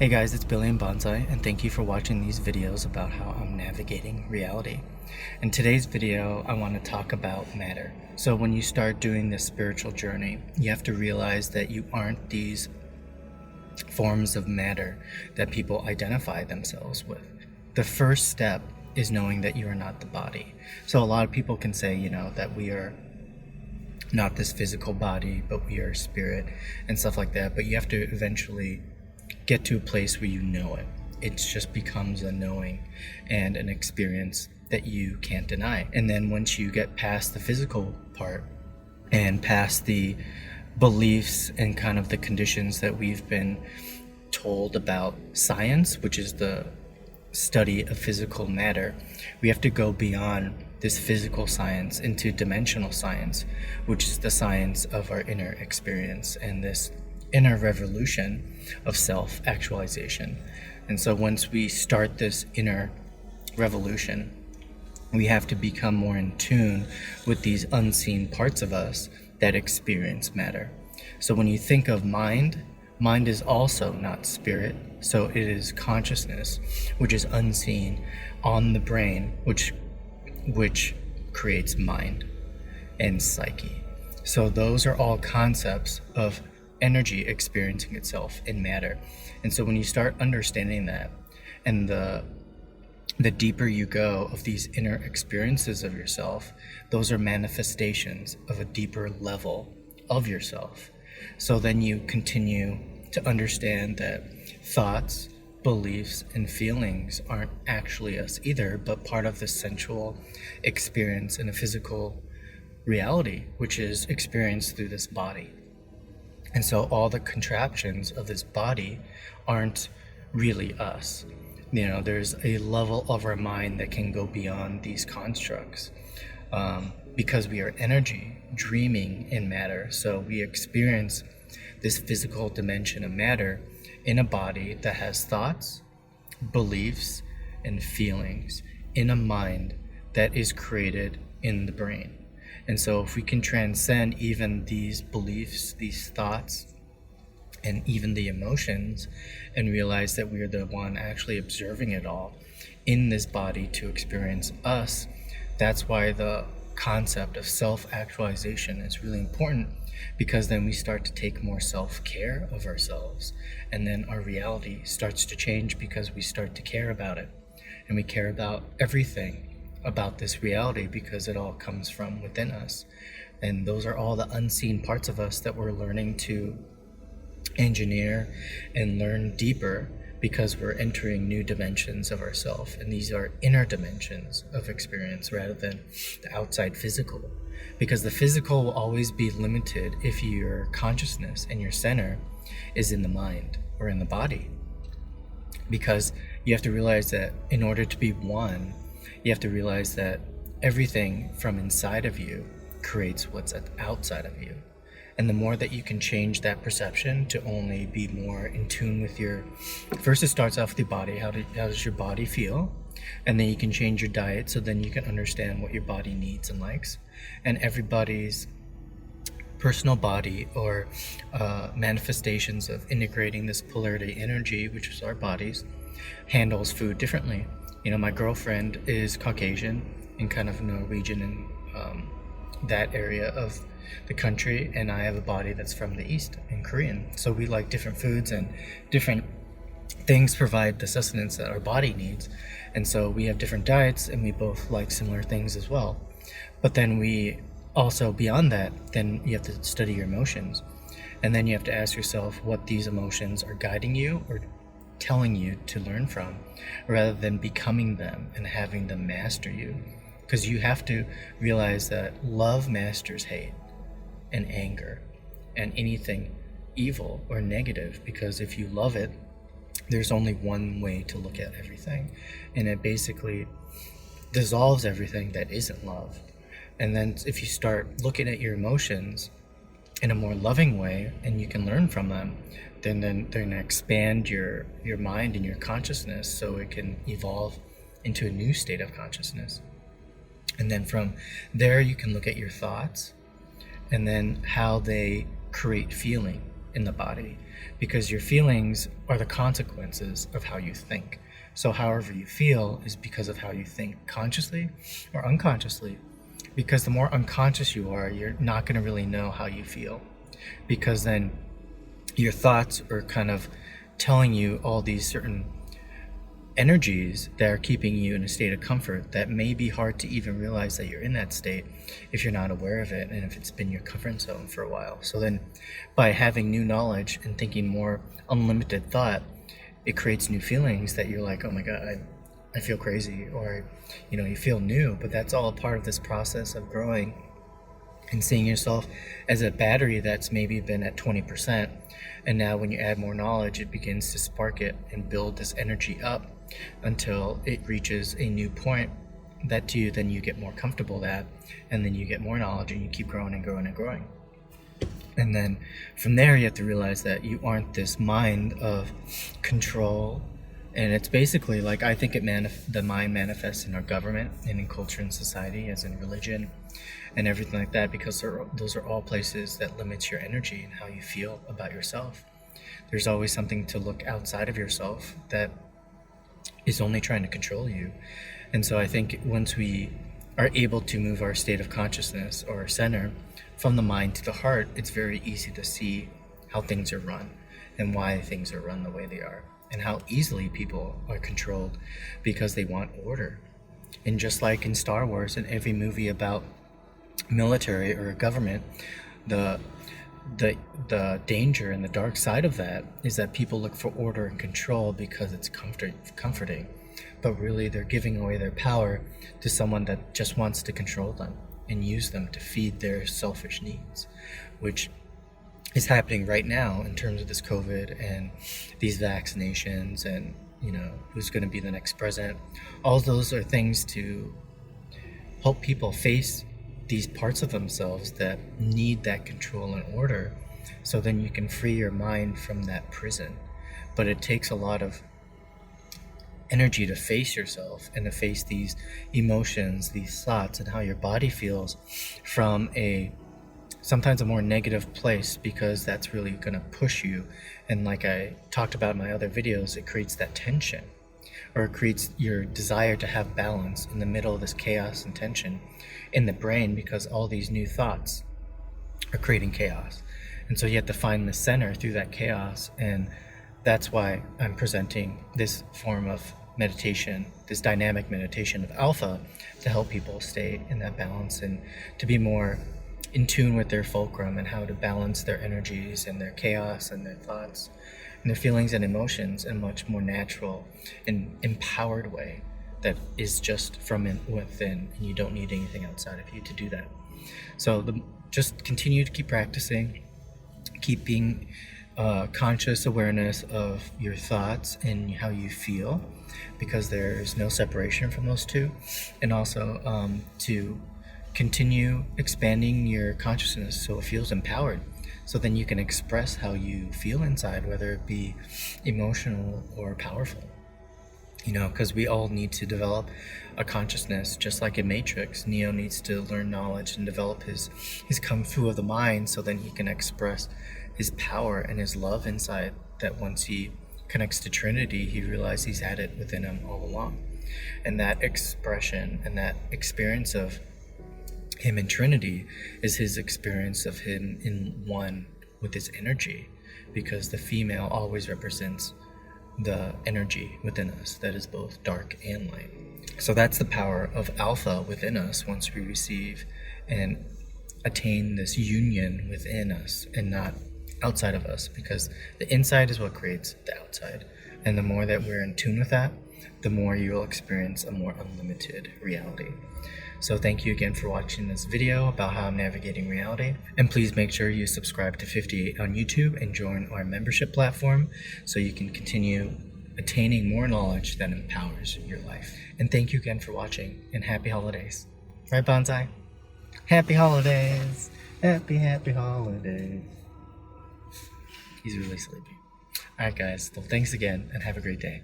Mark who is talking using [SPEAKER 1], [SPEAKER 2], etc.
[SPEAKER 1] Hey guys, it's Billy and Bonsai, and thank you for watching these videos about how I'm navigating reality. In today's video, I want to talk about matter. So when you start doing this spiritual journey, you have to realize that you aren't these forms of matter that people identify themselves with. The first step is knowing that you are not the body. So a lot of people can say, that we are not this physical body, but we are spirit and stuff like that. But you have to eventually get to a place where you know it. It just becomes a knowing and an experience that you can't deny. And then once you get past the physical part and past the beliefs and kind of the conditions that we've been told about science, which is the study of physical matter, we have to go beyond this physical science into dimensional science, which is the science of our inner experience and this inner revolution of self-actualization. And so once we start this inner revolution, we have to become more in tune with these unseen parts of us that experience matter. So when you think of mind is also not spirit. So it is consciousness, which is unseen on the brain, which creates mind and psyche. So those are all concepts of energy experiencing itself in matter. And so when you start understanding that, and the deeper you go of these inner experiences of yourself, those are manifestations of a deeper level of yourself. So then you continue to understand that thoughts, beliefs, and feelings aren't actually us either, but part of the sensual experience in a physical reality, which is experienced through this body. And so all the contraptions of this body aren't really us. There's a level of our mind that can go beyond these constructs because we are energy dreaming in matter. So we experience this physical dimension of matter in a body that has thoughts, beliefs, and feelings in a mind that is created in the brain. And so if we can transcend even these beliefs, these thoughts, and even the emotions, and realize that we are the one actually observing it all in this body to experience us, that's why the concept of self-actualization is really important, because then we start to take more self-care of ourselves, and then our reality starts to change because we start to care about it, and we care about everything about this reality because it all comes from within us. And those are all the unseen parts of us that we're learning to engineer and learn deeper, because we're entering new dimensions of ourself, and these are inner dimensions of experience rather than the outside physical, because the physical will always be limited if your consciousness and your center is in the mind or in the body. Because you have to realize that in order to be one, you have to realize that everything from inside of you creates what's outside of you. And the more that you can change that perception to only be more in tune with first it starts off with the body. How does your body feel? And then you can change your diet, so then you can understand what your body needs and likes. And everybody's personal body or manifestations of integrating this polarity energy, which is our bodies, handles food differently. My girlfriend is Caucasian and kind of Norwegian and that area of the country, and I have a body that's from the East and Korean. So we like different foods, and different things provide the sustenance that our body needs. And so we have different diets, and we both like similar things as well. But then we also, beyond that, then you have to study your emotions. And then you have to ask yourself what these emotions are guiding you or telling you to learn from, rather than becoming them and having them master you. Because you have to realize that love masters hate and anger and anything evil or negative, because if you love it, there's only one way to look at everything, and it basically dissolves everything that isn't love. And then if you start looking at your emotions in a more loving way, and you can learn from them, then they're going to expand your mind and your consciousness, so it can evolve into a new state of consciousness. And then from there you can look at your thoughts, and then how they create feeling. in the body, because your feelings are the consequences of how you think. So however you feel is because of how you think, consciously or unconsciously. Because the more unconscious you are, you're not going to really know how you feel, because then your thoughts are kind of telling you all these certain energies that are keeping you in a state of comfort that may be hard to even realize that you're in that state if you're not aware of it and if it's been your comfort zone for a while. So then by having new knowledge and thinking more unlimited thought, it creates new feelings that you're like, oh my God, I feel crazy, or you feel new. But that's all a part of this process of growing and seeing yourself as a battery that's maybe been at 20%. And now when you add more knowledge, it begins to spark it and build this energy up until it reaches a new point that then you get more comfortable at, and then you get more knowledge and you keep growing and growing and growing. And then from there, you have to realize that you aren't this mind of control. And it's basically like, I think the mind manifests in our government and in culture and society, as in religion and everything like that, because those are all places that limits your energy and how you feel about yourself. There's always something to look outside of yourself that is only trying to control you. And so I think once we are able to move our state of consciousness or center from the mind to the heart, it's very easy to see how things are run and why things are run the way they are, and how easily people are controlled because they want order. And just like in Star Wars and every movie about military or government, the danger and the dark side of that is that people look for order and control because it's comforting, but really they're giving away their power to someone that just wants to control them and use them to feed their selfish needs, which is happening right now in terms of this COVID and these vaccinations and who's going to be the next president. All those are things to help people face these parts of themselves that need that control and order, so then you can free your mind from that prison. But it takes a lot of energy to face yourself and to face these emotions, these thoughts, and how your body feels from sometimes a more negative place, because that's really going to push you. And like I talked about in my other videos, it creates that tension, or it creates your desire to have balance in the middle of this chaos and tension in the brain, because all these new thoughts are creating chaos. And so you have to find the center through that chaos. And that's why I'm presenting this form of meditation, this dynamic meditation of alpha, to help people stay in that balance and to be more in tune with their fulcrum and how to balance their energies and their chaos and their thoughts and their feelings and emotions in a much more natural and empowered way that is just from within, and you don't need anything outside of you to do that. So just continue to keep practicing, keep being conscious awareness of your thoughts and how you feel, because there's no separation from those two. And also to continue expanding your consciousness so it feels empowered, so then you can express how you feel inside, whether it be emotional or powerful. Because we all need to develop a consciousness, just like in Matrix. Neo needs to learn knowledge and develop his kung fu of the mind, so then he can express his power and his love inside, that once he connects to Trinity, he realizes he's had it within him all along. And that expression and that experience of him in Trinity is his experience of him in one with his energy, because the female always represents the energy within us that is both dark and light. So that's the power of alpha within us once we receive and attain this union within us and not outside of us, because the inside is what creates the outside. And the more that we're in tune with that, the more you'll experience a more unlimited reality. So thank you again for watching this video about how I'm navigating reality. And please make sure you subscribe to 58 on YouTube and join our membership platform so you can continue attaining more knowledge that empowers your life. And thank you again for watching, and happy holidays. Right, Bonsai? Happy holidays. Happy holidays. He's really sleepy. Alright guys, so thanks again and have a great day.